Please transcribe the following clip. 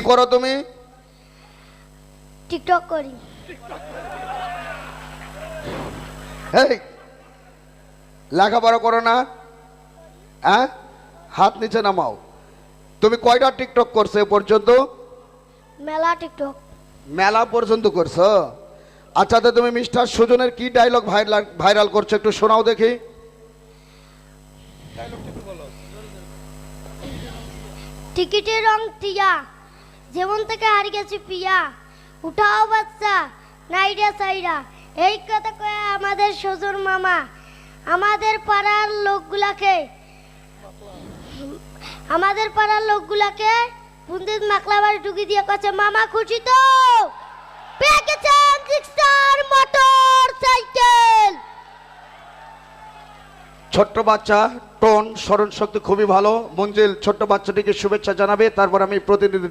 করো তুমি? টিকটক করি। এই লেখাপড়া করো না? হ্যাঁ, হাত নিচে নামাও। তুমি কয়টা টিকটক করছো এ পর্যন্ত? মেলা টিকটক। মেলা পর্যন্ত করছো? আচ্ছা, তো তুমি মিস্টার সুজনের কি ডায়লগ ভাইরাল করছো, একটু শোনাও দেখি। টিকিটের রং টিয়া, যেমন থেকে হারিয়ে গেছি পিয়া, উঠাও বাচ্চা নাইরা সাইরা। এই কথা কয়ে আমাদের সজুর মামা আমাদের পাড়ার লোকগুলাকে পুন্দিত মাকলা বাড়ি ঢুকি দিয়ে কাছে, মামা খুশি তো? পেয়ে গেছেন জিক্সার মোটর সাইকেল। ছোট্ট বাচ্চা, টোন স্মরণ শক্তি খুবই ভালো। মঞ্জিল ছোট্ট বাচ্চাটিকে শুভেচ্ছা জানাবে, তারপর আমি প্রতিনিধি